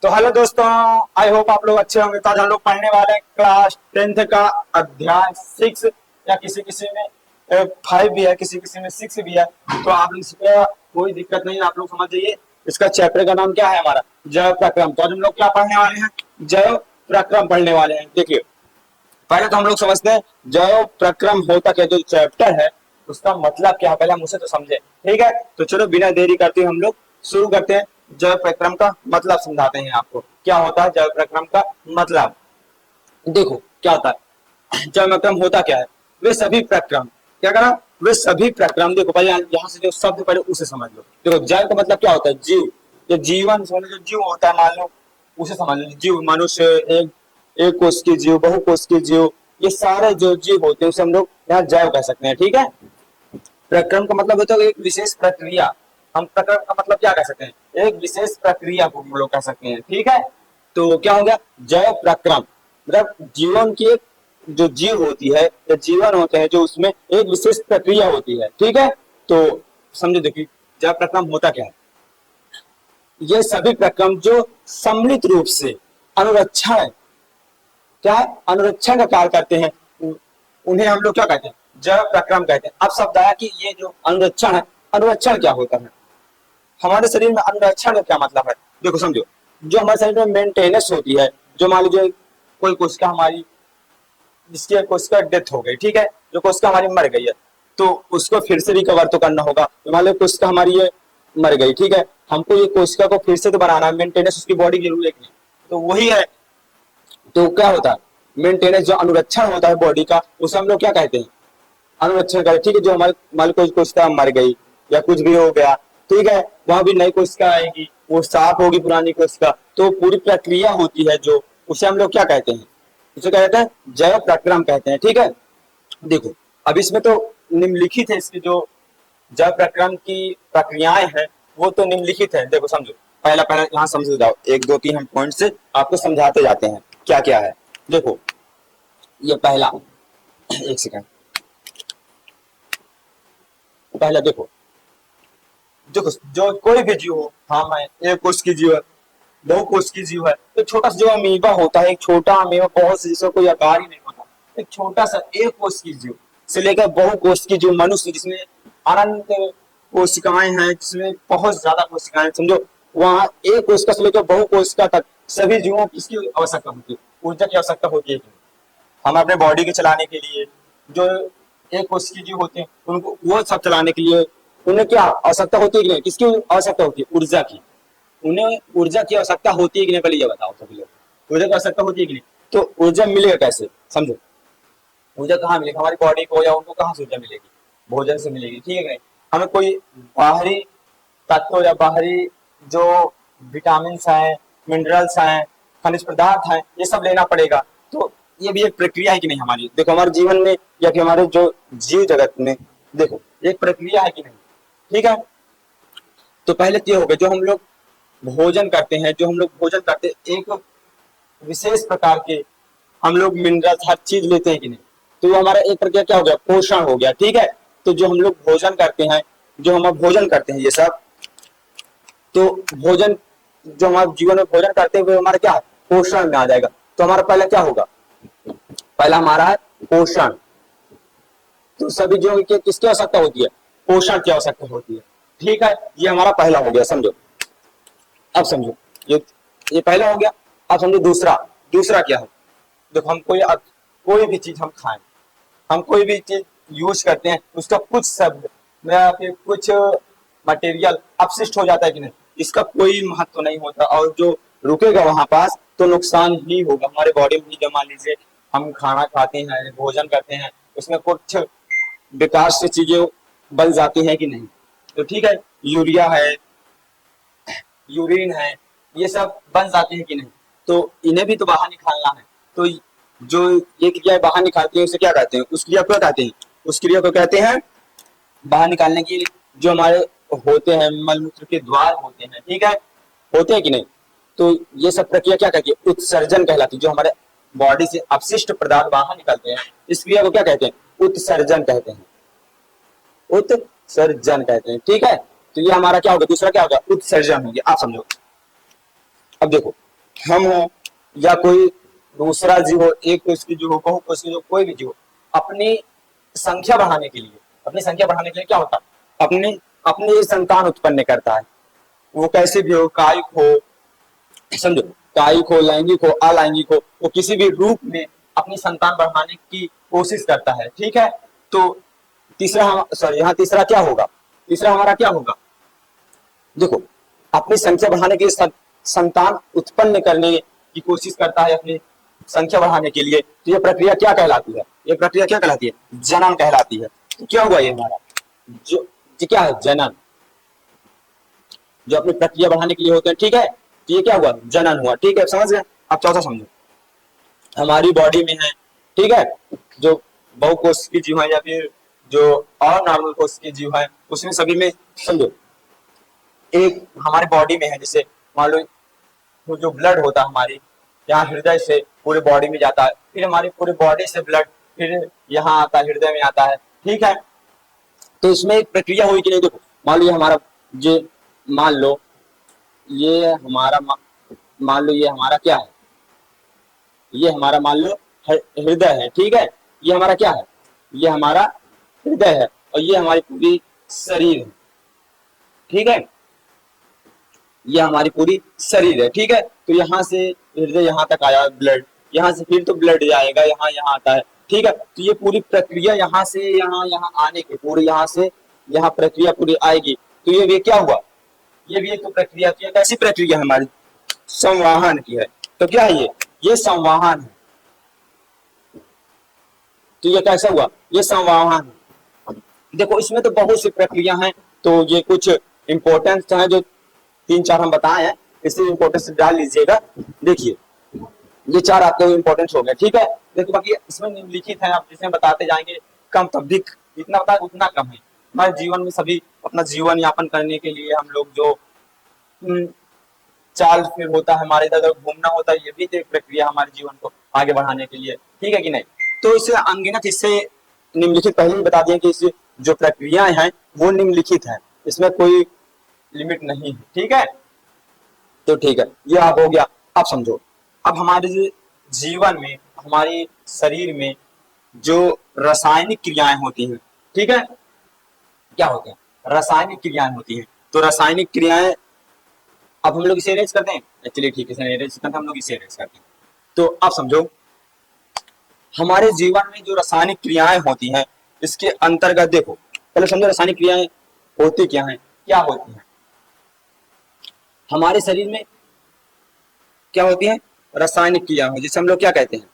तो हेलो दोस्तों, I hope आप लोग अच्छे होंगे। तो आज हम लोग पढ़ने वाले हैं क्लास 10th का अध्याय 6 या किसी किसी में 5 भी है, किसी किसी में 6 भी है। तो आप इसका कोई दिक्कत नहीं, आप लोग समझ जाइए। इसका चैप्टर का नाम क्या है हमारा? जैव प्रक्रम। तो आज हम लोग क्या पढ़ने वाले हैं? जैव प्रक्रम पढ़ने वाले हैं। देखिए, पहले तो हम लोग समझते हैं जैव प्रक्रम होता क्या, जो चैप्टर है उसका मतलब क्या है, पहले हम उसे तो समझे। ठीक है, तो चलो बिना देरी करते हम लोग शुरू करते हैं। जैव प्रक्रम का मतलब समझाते हैं आपको। क्या होता है जैव प्रक्रम का मतलब? देखो क्या होता है, जैव प्रक्रम होता क्या है? वे सभी प्रक्रम, क्या करा, वे सभी प्रक्रम। देखो पहले यहाँ से जो शब्द पहले उसे समझ लो। देखो जैव का मतलब क्या होता है? जीव। जो जीवन जो जीव होता है, मान लो उसे समझ लो। जीव, मनुष्य, एक एक कोष की जीव, बहु कोष की जीव, ये सारे जो जीव होते हैं उसे हम लोग यहाँ जैव कह सकते हैं। ठीक है, प्रक्रम का मतलब होता है एक विशेष प्रक्रिया। हम प्रक्रम का मतलब क्या कह सकते हैं? एक विशेष प्रक्रिया को हम लोग कह सकते हैं। ठीक है, तो क्या हो गया जैव प्रक्रम? मतलब जीवन की एक जो जीव होती है या जीवन होते हैं, जो उसमें एक विशेष प्रक्रिया होती है। ठीक है, तो समझो, देखिए जैव प्रक्रम होता क्या है। ये सभी प्रक्रम जो सम्मिलित रूप से अनुरक्षण, क्या है, अनुरक्षण का कार्य करते हैं, उन्हें हम लोग क्या कहते हैं? जैव प्रक्रम कहते हैं। अब शब्द आया कि ये जो अनुरक्षण है, अनुरक्षण क्या होता है हमारे शरीर में? अनुरक्षण का क्या मतलब है? देखो समझो, जो हमारे शरीर में मेंटेनेंस होती है, जो मान लीजिए कोई कोशिका हमारी, जिसकी कोशिका डेथ हो गई, ठीक है, जो कोशिका हमारी मर गई है, तो उसको फिर से रिकवर तो करना होगा। तो मान लो कोशिका हमारी ये मर गई, ठीक है, हमको ये कोशिका को फिर से तो बनाना है, मेंटेनेंस उसकी बॉडी की जरूरत है। तो वही है, तो क्या होता है मेंटेनेंस, जो अनुरक्षण होता है बॉडी का, उसे हम लोग क्या कहते हैं? अनुरक्षण करें। ठीक है, जो हमारे मान लो कोई कोशिका मर गई या कुछ भी हो गया, ठीक है, वहां भी नई कोशिका आएगी, वो साफ होगी पुरानी कोशिका, तो पूरी प्रक्रिया होती है जो, उसे हम लोग क्या कहते हैं? उसे कहते हैं जैव प्रक्रम कहते हैं। ठीक है, देखो अब इसमें तो निम्नलिखित है, इसकी जो जैव प्रक्रम की प्रक्रियाएं हैं वो तो निम्नलिखित है। देखो समझो, पहला पहला यहाँ समझ जाओ, 1 2 3 हम पॉइंट से आपको समझाते जाते हैं क्या क्या है। देखो ये पहला, एक सेकंड, पहला देखो, देखो जो कोई भी जीव हो, हाँ मैं एक कोष की जीव है, बहु कोष की जीव है, तो छोटा सा जो अमीबा होता है, एक छोटा अमीबा, बहुत से जिसका कोई आकार ही नहीं होता, एक छोटा सा एक कोष की जीव से लेकर बहु कोष की जीव मनुष्य, जिसमें अनंत कोशिकाएं हैं, जिसमें बहुत ज्यादा कोशिकाएं, समझो वहां एक कोशिका से लेकर बहु कोशिका तक सभी जीवों की किसकी आवश्यकता होती है? ऊर्जा की आवश्यकता होती है। हम अपने बॉडी के चलाने के लिए, जो एक कोश की जीव होते हैं उनको वो सब चलाने के लिए उन्हें क्या आवश्यकता होती है कि नहीं? किसकी आवश्यकता होती है? ऊर्जा की। उन्हें ऊर्जा की आवश्यकता होती है कि नहीं? पहले ये बताओ सभी लोग, ऊर्जा की आवश्यकता होती है कि नहीं? तो ऊर्जा मिलेगा कैसे? समझो, ऊर्जा कहाँ मिलेगी? हमारी बॉडी को या उनको कहाँ से ऊर्जा मिलेगी? भोजन से मिलेगी। ठीक है कि नहीं? हमें कोई बाहरी तत्व या बाहरी जो विटामिन हैं, मिनरल्स हैं, खनिज पदार्थ हैं, ये सब लेना पड़ेगा। तो ये भी एक प्रक्रिया है कि नहीं हमारी? देखो हमारे जीवन में या फिर हमारे जो जीव जगत में, देखो एक प्रक्रिया है कि नहीं? ठीक है, तो पहले तो ये हो गया, जो हम लोग भोजन करते हैं, जो हम लोग भोजन करते हैं एक विशेष प्रकार के हम लोग मिनरल्स हर चीज लेते हैं कि नहीं? तो हमारा एक प्रक्रिया क्या हो गया? पोषण हो गया। ठीक है, तो जो हम लोग भोजन करते हैं, जो हम भोजन करते हैं ये सब, तो भोजन जो हमारे जीवन में भोजन करते हैं वो हमारा क्या है? पोषण में आ जाएगा। तो हमारा पहला क्या होगा? पहला हमारा है पोषण। तो सभी जीवों की किसकी आवश्यकता होती है? पोषण की आवश्यकता होती है। ठीक है, ये हमारा पहला हो गया। समझो, अब समझो, ये पहला हो गया। अब समझो दूसरा, दूसरा क्या है? देखो हम कोई भी चीज हम खाएं, हम कोई भी चीज यूज करते हैं, उसका कुछ शब्द या फिर कुछ मटेरियल अपशिष्ट हो जाता है कि नहीं? इसका कोई महत्व नहीं होता, और जो रुकेगा वहां पास तो नुकसान ही होगा हमारे बॉडी में। जब मान लीजिए हम खाना खाते हैं, भोजन करते हैं, उसमें कुछ बेकार से चीजें बन जाती हैं कि नहीं? तो ठीक है, यूरिया है, यूरिन है, ये सब बन जाते हैं कि नहीं? तो इन्हें भी तो बाहर निकालना है। तो जो ये क्रिया बाहर निकालती है उसे क्या कहते हैं? उस क्रिया को कहते हैं, उस क्रिया को कहते हैं बाहर निकालने की, जो हमारे होते हैं मलमूत्र के द्वार होते हैं। ठीक है, होते हैं कि नहीं? तो ये सब प्रक्रिया क्या कहती है? उत्सर्जन कहलाती है। जो हमारे बॉडी से अपशिष्ट पदार्थ बाहर निकलते हैं, इस क्रिया को क्या कहते हैं? उत्सर्जन कहते हैं, उत्सर्जन कहते हैं। ठीक है, तो ये हमारा क्या होगा? दूसरा क्या होगा? उत्सर्जन हो गया। आप समझो, अब देखो हम हो या कोई दूसरा जीव हो, एक कोशिकीय जीव हो, बहुकोशिकीय जीव, कोई भी जीव हो, अपनी संख्या बढ़ाने के लिए, अपनी संख्या बढ़ाने के लिए क्या होता है, अपने अपनी संतान उत्पन्न करता है। वो कैसे भी हो, कायिक हो, समझो, कायिक हो, लैंगिक हो, अलैंगिक हो, वो किसी भी रूप में अपनी संतान बढ़ाने की कोशिश करता है। ठीक है, तो तीसरा, सॉरी, यहाँ तीसरा क्या होगा, तीसरा हमारा क्या होगा, देखो, अपनी संख्या बढ़ाने के लिए संतान उत्पन्न करने की कोशिश करता है, अपनी संख्या बढ़ाने के लिए। तो यह प्रक्रिया क्या कहलाती है, यह प्रक्रिया क्या कहलाती है, जनन कहलाती है। तो क्या हुआ ये हमारा, जो ये क्या है, जनन, जो अपनी प्रक्रिया बढ़ाने के लिए होते हैं। ठीक है, तो ये क्या हुआ, जनन हुआ। ठीक है, समझ गए। अब चौथा समझो, हमारी बॉडी में है, ठीक है, जो बहुकोशिकीय जीव है या फिर जो और नॉर्मल कोशिकीय जीव है, उसमें सभी में समझो एक हमारे बॉडी में है, जैसे मान लो वो जो ब्लड होता है हमारी, यहाँ हृदय से पूरे बॉडी में जाता है, फिर हमारी पूरे बॉडी से ब्लड फिर यहाँ आता है, हृदय में आता है। ठीक है, तो इसमें एक प्रक्रिया हुई कि नहीं, देखो, मान लो ये हमारा, ये मान लो ये हमारा, मान लो ये हमारा क्या है, ये हमारा मान लो हृदय है। ठीक है, ये हमारा क्या है, ये हमारा हृदय है, और ये हमारी पूरी शरीर है। ठीक है, ये हमारी पूरी शरीर है। ठीक है, तो यहाँ से हृदय यहाँ तक आया ब्लड, यहाँ से फिर तो ब्लड जाएगा, यहाँ यहाँ आता है। ठीक है, तो ये पूरी प्रक्रिया यहाँ से यहाँ यहाँ आने की पूरी, यहाँ से यहाँ प्रक्रिया पूरी आएगी। तो ये क्या हुआ, ये भी एक तो प्रक्रिया की है। कैसी प्रक्रिया हमारी, संवाहन की है। तो क्या है ये संवाहन है। तो ये कैसा हुआ, ये संवाहन। देखो, इसमें तो बहुत सी प्रक्रिया हैं, तो ये कुछ इंपॉर्टेंट है जो तीन चार हम बताए हैं, इसे इंपॉर्टेंस डाल लीजिएगा। देखिए, ये चार आपके इंपॉर्टेंस हो गए। ठीक है, देखो बाकी इसमें निम्नलिखित है, आप जिसमें बताते जाएंगे कम, तब भी जितना बताए उतना कम है। हमारे जीवन में सभी अपना जीवन यापन करने के लिए हम लोग जो चाल फिर होता है, हमारे इधर घूमना होता है, ये भी एक प्रक्रिया हमारे जीवन को आगे बढ़ाने के लिए। ठीक है कि नहीं, तो इसे अनगिनत हिस्से निम्नलिखित पहले ही बता दिए कि इस जो प्रक्रियाएं हैं वो निम्नलिखित हैं, इसमें कोई लिमिट नहीं है। ठीक है, तो ठीक है, ये आप हो गया। अब समझो, अब हमारे जीवन में, हमारे शरीर में जो रासायनिक क्रियाएं होती हैं, ठीक है, क्या होते हैं, रासायनिक क्रियाएं होती हैं। तो रासायनिक क्रियाएं, अब हम लोग इसे अरेंज करते हैं, चलिए ठीक है, अरेंज करते हैं, हम लोग इसे अरेंज करते हैं। तो अब समझो, हमारे जीवन में जो रासायनिक क्रियाएं होती हैं, इसके अंतर्गत देखो, पहले समझो रासायनिक क्रियाएं होती क्या हैं, क्या होती हैं। हमारे शरीर में क्या होती है, रासायनिक क्रिया, जिसे हम लोग क्या कहते हैं,